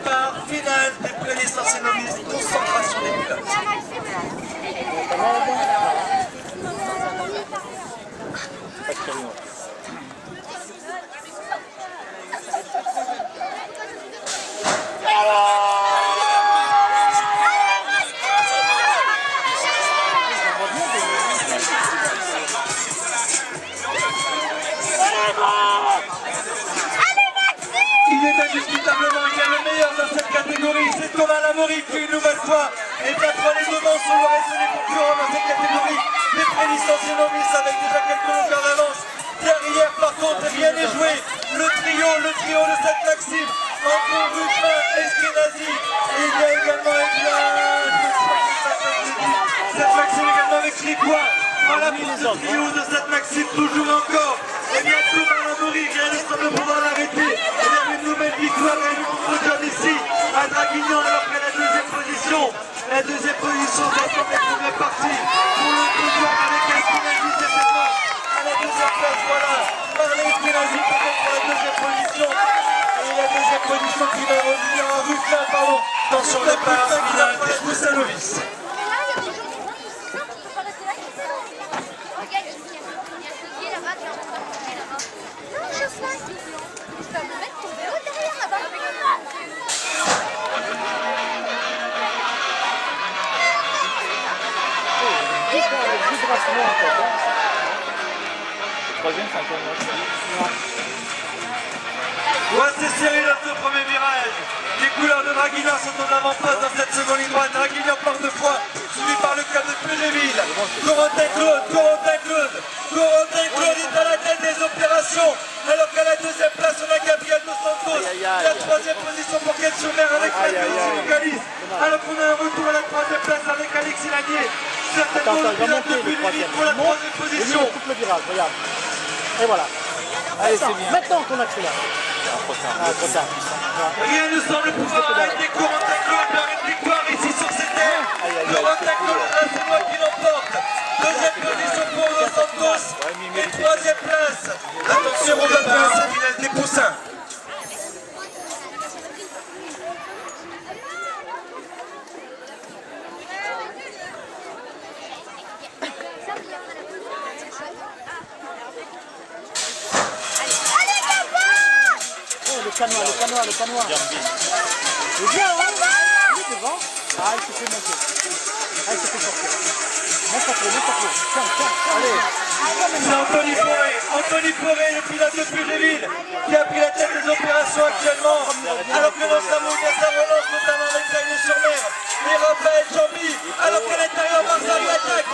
départ, finale des pré-licenciés novices, concentration des pilotes. Il est indiscutablement le meilleur dans cette catégorie, c'est Thomas Lamoury qui une nouvelle fois est à prendre les devants sur le reste des concurrents dans cette catégorie des pré-licenciés novices avec déjà quelques longueurs d'avance. Derrière par contre est bien joué le trio de cette Maxime entre Ruffin et Eskenazi. Et il y a également cette Maxime également avec Ricois. Voilà pour ce trio de cette Maxime toujours encore. Et bien Thomas Lamoury qui a semble pouvoir l'arrêter. Et bien une nouvelle victoire et une contre ici à Draguignan alors qu'à la deuxième position. La deuxième position va semble être bien partie pour le pouvoir avec Eskenazi certainement. À la deuxième place, voilà, Marley Eskenazi peut-être pour la deuxième position. Et la deuxième position qui va revenir en Ruffin, pardon, dans son départ final des Poussanovic. Troisième, c'est un peu moins. Ouais, c'est serré dans ce premier virage. Les couleurs de Draguignan sont en avant-poste dans cette seconde ligne droite. Draguignan part deux fois, suivi par le club de Pugéville. Corentin Claude est à la tête des opérations. Alors qu'à la deuxième place, on a Gabriel Dos Santos. La troisième position pour Ken Schumer avec Fabio Calis. Alors qu'on a un retour à la troisième place avec Alexis Lanier. Certainement le pilote de Pugéville pour la troisième position. Coupe le virage, regarde. Et voilà. Allez, c'est bien. Maintenant qu'on accélère. Trop tard. Rien ne semble pouvoir arrêter Corentin Claude par une victoire ici sur cette terre. Corentin Claude, c'est moi qui l'emporte. Deuxième position pour Dos Santos. Et troisième place. Attention, on va faire cette finale des poussins. Le canois. Il est bien, hein? Il est devant. Ah, il s'est fait monter. Ah, il s'est fait sortir. Monte pas trop. Tiens, allez. C'est Anthony Forêt, le pilote de Pugéville, qui a pris la tête des opérations actuellement. Alors que dans sa moule, il y a sa relance, notamment avec Cagnes-sur-Mer. Et Raphaël Jambi, alors qu'à l'intérieur, Marsari attaque.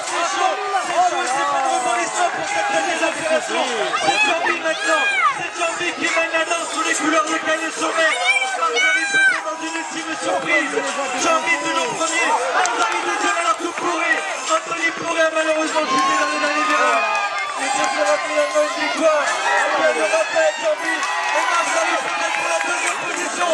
C'est chaud, c'est pas de rebondissement pour cette deuxième opération. C'est Jambi maintenant, c'est Jambi qui mène la danse sous les couleurs de Cagnes-sur-Mer. Marsari peut dans une ultime surprise. Jambi toujours premier, Marsari deuxième alors que Anthony Forêt a malheureusement chuté dans les derniers virages. Et ce sera finalement une victoire. Et bien le Raphaël Jambi et Marsari peut-être pour la deuxième position.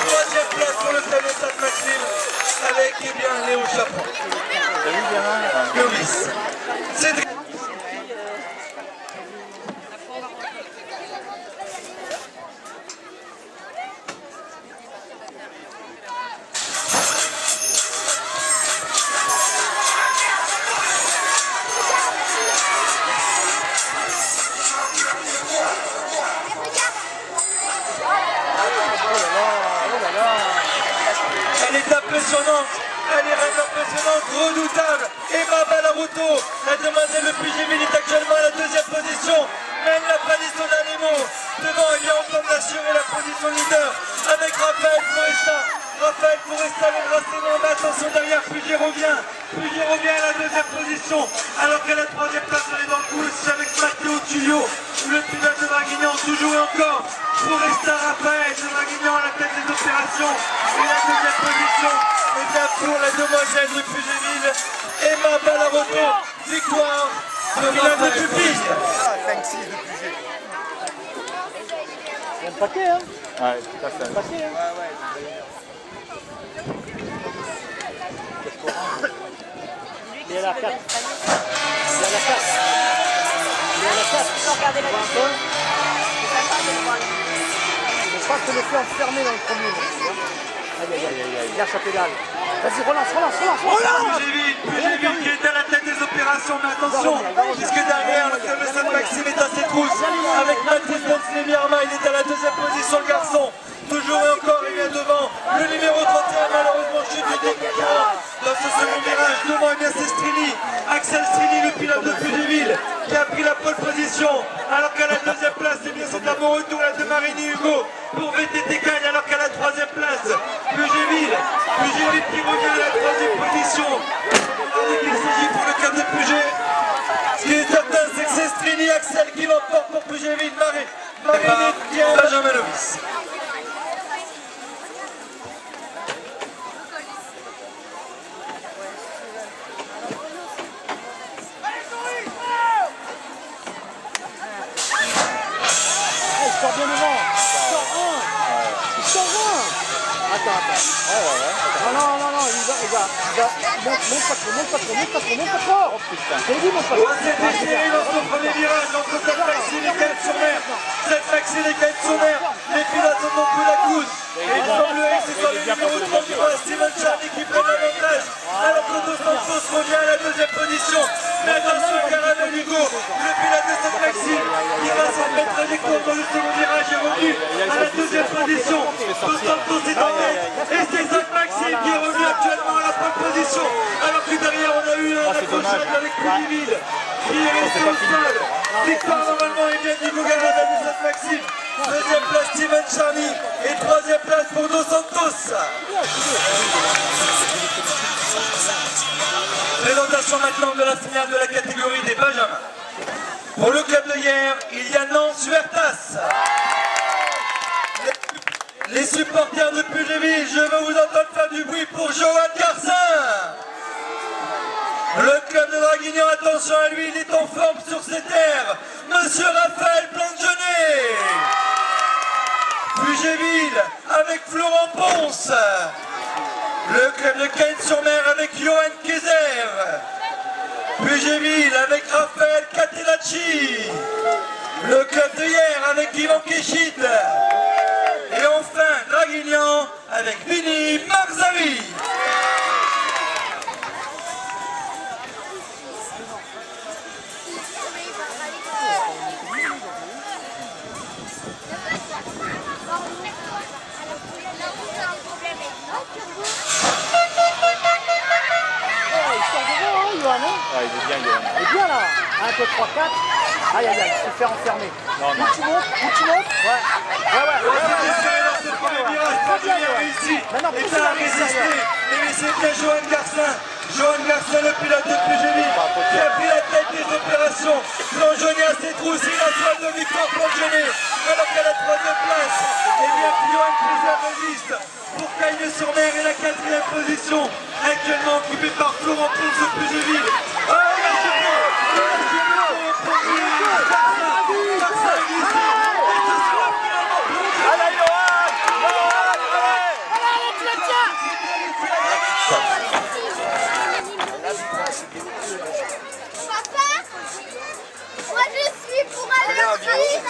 Troisième place pour le club de Sainte-Maxime avec Léo Chapon. Novice. Cédric. Elle est impressionnante. Elle est vraiment impressionnante, redoutable. Emma Ballaruto, la demoiselle de Pugéville est actuellement à la deuxième position. Même la position d'Anemo. Devant, il y a encore d'assurer la position leader avec Raphaël Foresta. Raphaël Foresta, le renseignement, mais attention derrière, Puget revient à la deuxième position. Alors qu'à la troisième place, on est dans le coup aussi avec Matteo Tullio. Le pilote de Draguignan, toujours et encore. Foresta, Raphaël de Draguignan à la tête des opérations. Et la deuxième position. Et bien pour la demoiselle de Pugéville, Emma Ballaruto, victoire de finale de Pupille. 5-6 de Puget. Il y a un paquet, hein? Ouais, tout à fait. Un paquet, hein? Il est à la 4. Il est à la 4. Il est à la 4. Regardez la vidéo. Faut pas se laisser enfermer dans le premier. Aïe, aïe, aïe, aïe, lâche la pédale. Vas-y, relance. Pugéville qui est à la tête des opérations, mais attention, puisque derrière le club de Sainte-Maxime est à ses trousses, avec Mathis Bensley-Mierma, il est à la deuxième position, le garçon. Toujours et encore, il vient devant le numéro 31, malheureusement chute du concurrent dans ce second virage. Devant, eh bien c'est Strini, Axel Strini, le pilote de Pugéville, qui a pris la pole position, alors qu'à la deuxième place, eh bien c'est un bon retour là de Marini Hugo pour VTT Cagne, alors qu'à la troisième place, Pugéville qui revient à la troisième position. Il s'agit pour le club de Pugé. Ce qui est certain, c'est que c'est Strini, Axel qui l'emporte pour Pugéville, Marini qui est Benjamin Lovis. Il sort bien devant. Il sort 20. Attends. Non, il va. Monte pas trop. Oh putain. J'ai dit, monte pas trop. C'est déchiré dans son premier virage entre Sainte-Maxime et Cannes-sur-Mer. Sainte-Maxime et Cannes-sur-Mer. Les pilotes ont beaucoup la coude. Et il semblerait que ce soit le numéro 33, Steven Charny, qui prenne l'avantage. Alors que Dos Santos revient à la deuxième position. Mais attention, Caramel Hugo, le pilote de Sainte-Maxime, qui va s'en mettre trajectoire dans le second virage est revenu à la deuxième position. Dos Santos est en tête. Et c'est Sainte-Maxime qui est revenu actuellement à la première position. Alors que derrière, on a eu un accrochage avec Pugéville qui est resté au sol. Victoire normalement est bien d'Hugo Garada de Sainte-Maxime. Deuxième place Steven Charny et troisième place pour Dos Santos. Présentation maintenant de la finale de la catégorie des Benjamins. Pour le club de hier, il y a Nance Huertas. Les supporters de Pugéville, je veux vous entendre faire du bruit pour Johan Garcin. Le club de Draguignan, attention à lui, il est en forme sur ses terres. Monsieur Raphaël Plangenet. Pugéville avec Florent Ponce. Le club de Cannes-sur-Mer avec Johan Kaiser. Pugéville avec Raphaël Catelacci. Le club de hier avec Ivan Kéchit. Et enfin Draguignan avec Vini Marzavi. Ouais, il est bien, Johan. Il est bien là. 1, 2, 3, 4. Aïe, il se fait enfermer. Non. Où tu montes. Ouais. C'est le premier virage, Pugéville a réussi. Et ça a résisté. Et c'est bien Johan Garcin. Johan Garcin, le pilote de Pugéville, qui a pris la tête des opérations. Plangenet à ses trousses, il a soif de victoire Plangenet. Alors qu'à la troisième place, eh bien Johan Kaiser résiste pour Cagnes-sur-Mer et la quatrième position, actuellement occupée par Florent Ponce de Pugéville. Moi je suis pour aller en Chine.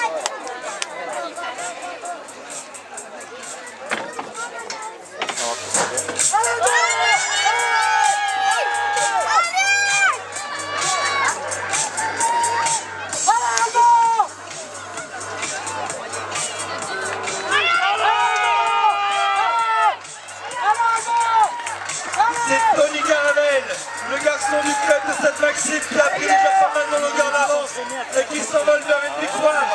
C'est Tony Caramel, le garçon du club de Sainte-Maxime qui a pris déjà pas mal de longueur d'avance et qui s'envole vers une victoire.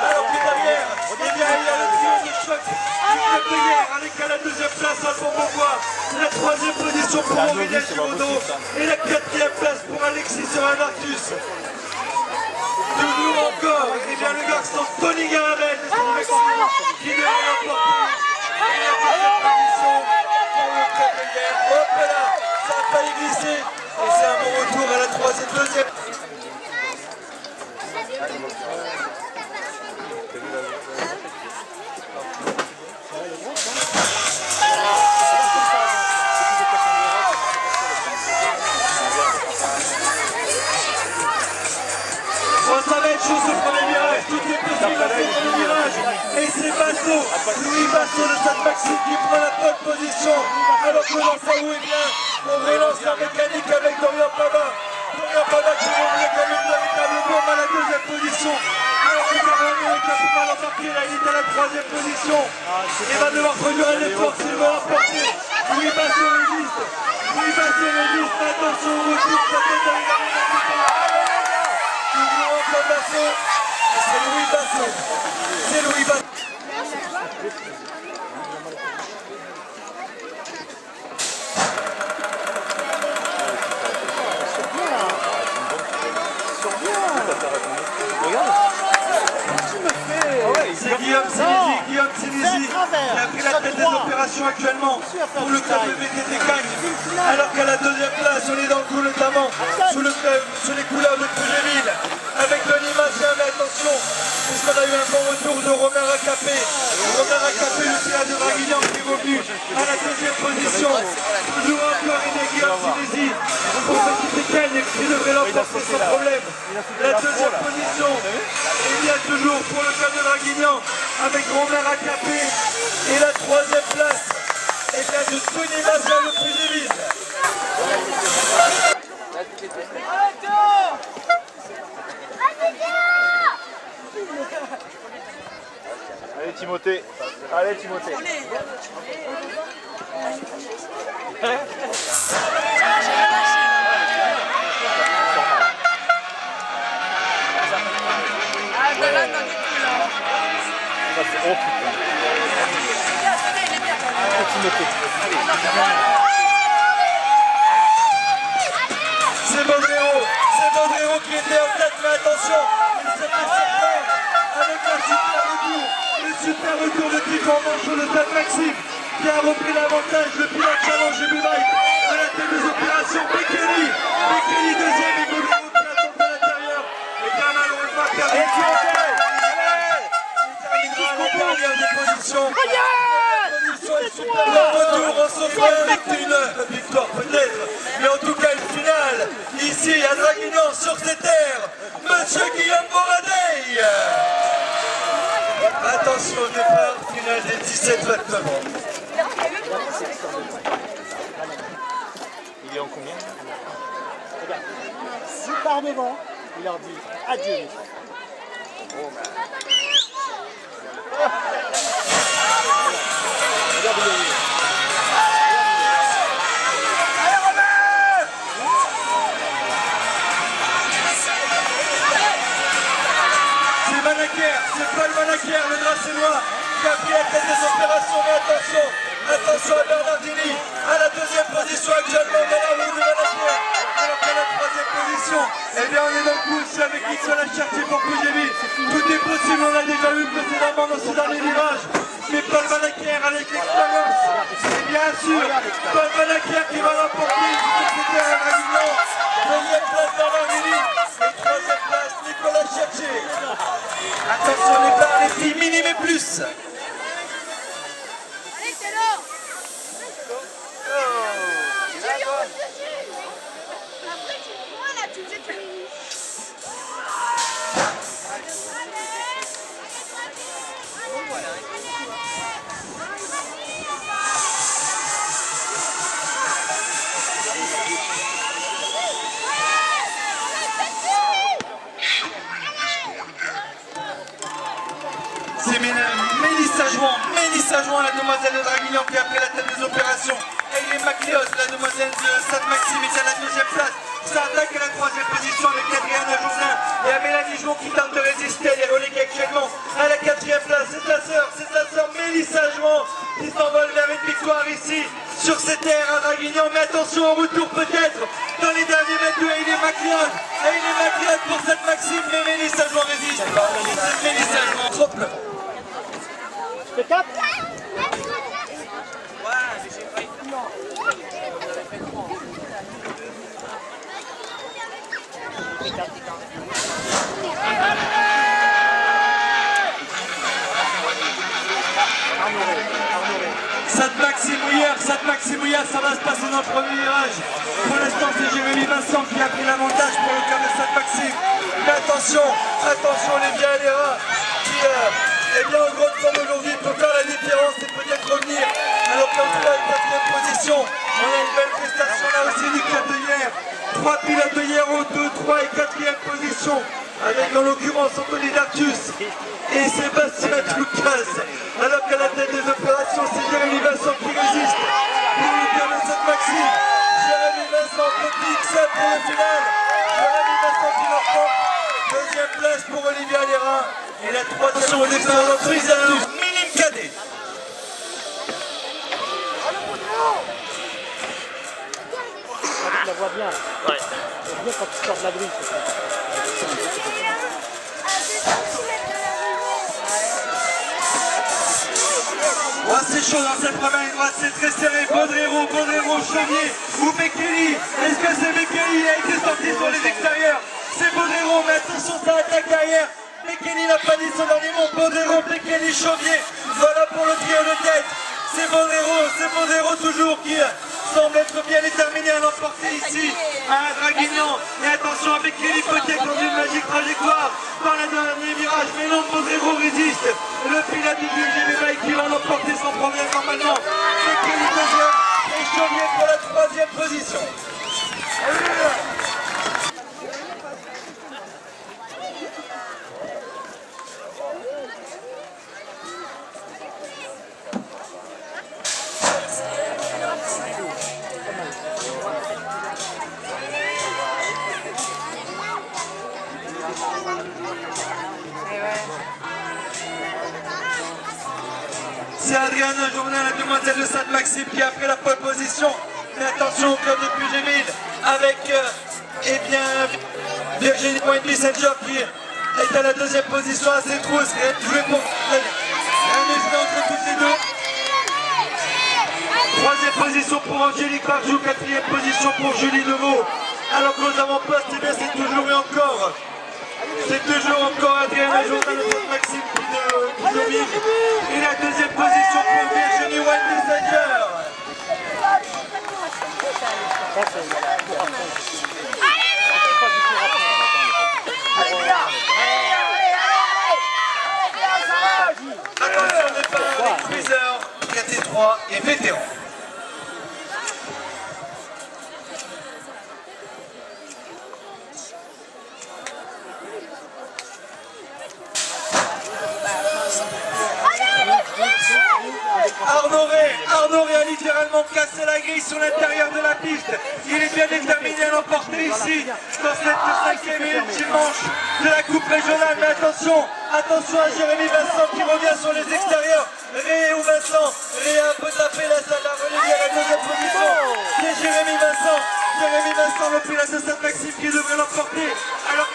Alors que derrière, eh bien, il y a le trio de choc du club de hier avec à la deuxième place Alphonse Beaubois, la troisième position pour Aurélien Giraudot et la quatrième place pour Alexis Seramarcus. Toujours encore, eh bien, le garçon Tony Caramel de Sainte-Maxime qui devrait remporter la deuxième position pour le club de hier. Hop là, ça a failli glisser et c'est un bon retour à la deuxième. Ça va être chaud ce premier virage, tout est possible à ce premier virage. Et c'est Basso, Louis Basso de Sainte-Maxime qui prend la bonne position. Alors que dans sa roue est bien, on relance la mécanique avec Dorian Paba. Dorian Paba qui revenait comme une véritable bombe à la deuxième position. Alors que Cameroun est un peu mal embarqué, là il est à la troisième position. Il va devoir produire un effort s'il veut l'emporter. Louis Basso résiste. Louis Basso résiste, mais attention au retour, ça peut aller dans les toujours encore Basso. C'est Louis Basso. C'est Louis Basso. C'est Guillaume Sinisi qui a pris la tête des opérations actuellement pour le club de VTT Cagnes. Alors qu'à la deuxième place, on est dans le coup notamment sous les couleurs de Pugéville avec Denis Massien, mais attention, puisqu'on a eu un bon retour de Romain Racapé. Romain Racapé, le tirage de Draguignan qui est revenu à la deuxième position. Toujours encore Guillaume Sinisi pour VTT Cagnes qui devrait l'emporter sans problème. La deuxième position, il y a toujours pour le club de Draguignan avec Romain Racapé. Et la troisième place est bien de Denis Massien le Pugéville. Allez Timothée. Allez Timothée. Oh putain. C'est Baudrero qui était en tête, mais attention, il s'est fait surprendre avec le super retour de Tifon Manchot de Sainte-Maxime qui a repris l'avantage, le pilote challenge du bike à la tête des opérations. Bekele deuxième et Baudrero qui attend à l'intérieur. Et bien malheureusement, il terminera à l'intérieur des positions. Le retour en sauvegarde, une victoire peut-être, mais en tout cas une finale, ici à Draguignan sur ces terres, Monsieur Guillaume Boradey. Attention au départ, finale des 17 maintenant. Il est en combien? Regarde, s'il part devant, il leur dit adieu. C'est Paul Manaker, le Gracenois, qui a pris la tête des opérations, mais attention à Bernardini, à la deuxième position actuellement dans la roue de Manaker, alors qu'à la troisième position, eh bien on est dans le coup aussi avec Nicolas Chartier pour Pugéville. Tout est possible, on l'a déjà vu précédemment dans ce dernier virage, mais Paul Manaker avec l'expérience, et bien sûr, Paul Manaker qui va l'emporter, c'était un Draguignan, deuxième place Bernardini, et troisième place Nicolas Chartier. Attention les barres, les filles, minime et plus. Allez, c'est là. Après, tu vois là, tu faisais tout. C'est Mélissa Jouan, la demoiselle de Draguignan qui a pris la tête des opérations. Aileen Macléos, la demoiselle de Sainte-Maxime est à la deuxième place. Ça attaque à la troisième position avec Adriana Joslin et à Mélanie Jouan qui tente de résister. Elle est reléguée actuellement à la quatrième place. C'est sa sœur Mélissa Jouan qui s'envole vers une victoire ici sur ces terres à Draguignan. Mais attention au retour peut-être dans les derniers mètres de Aileen Macléos. Aileen Macléos pour Sainte-Maxime, mais Mélissa Jouan résiste. Mélissa Jouan trop peu. P4. Sainte-Maxime Ouillard, ça va se passer dans le premier virage. Pour l'instant, c'est Jérémy Vincent qui a pris l'avantage pour le club de Sainte-Maxime. Mais attention, les vieux et les rats qui, eh bien, en gros, 3 pilotes de Hierro, 2, 3 et 4e position, avec en l'occurrence Anthony Dartus et Sébastien Toucas. Alors qu'à la tête des opérations, c'est Jérémy Vincent qui résiste pour le cœur de cette Maxime. Jérémy Vincent qui pique ça pour le final. Jérémy Vincent qui leur prend. Deuxième place pour Olivier Alérin. Et la troisième au départ d'Anthony Dartus. Minime cadet. Tu la vois bien. Ouais. C'est bien quand tu sors de la grille. Oh, c'est chaud dans cette première ligne droite, c'est très serré. Baudrero, Chauvier ou Bekele. Est-ce que c'est Bekele? Il a été sorti sur les extérieurs. C'est Baudrero, mais attention, ça attaque derrière. Bekele n'a pas dit son dernier mot. Baudrero, Bekele, Chauvier. Voilà pour le trio de tête. C'est Baudrero toujours qui semble être bien déterminé à l'emporter ici à Draguignan. Et attention avec Kelly peut-être dans une magique trajectoire dans le dernier virage. Mais non, Baudrero résiste. Le pilote du GVB qui va l'emporter sans problème normalement. C'est Kelly deuxième et Chauvier pour la troisième position. C'est Adriana Journal, la demoiselle de Sainte-Maxime qui a pris la pole position. Mais attention au club de Puy-Géville avec eh bien, Virginie Pointe-Messenger qui est à la deuxième position à ses trousses. Et elle jouait pour un instant entre toutes les deux. Troisième position pour Angélique Barjou, quatrième position pour Julie Deveau. Alors que nous avons posté, eh bien c'est toujours et encore. C'est toujours encore Adriana Journal de Sainte-Maxime qui domine. Et la deuxième position pour Virginie Pointe-Messenger. Attention départ avec Freezer, KT3 et vétéran. Arnaud Ré a littéralement cassé la grille sur l'intérieur de la piste. Il est bien déterminé à l'emporter ici, dans cette cinquième et ultime manche de la coupe régionale. Mais attention à Jérémy Vincent qui revient sur les extérieurs. Ré ou Vincent, Ré a un peu tapé la reléguée à la deuxième position. C'est Jérémy Vincent le pilote de Sainte-Maxime qui devrait l'emporter. Alors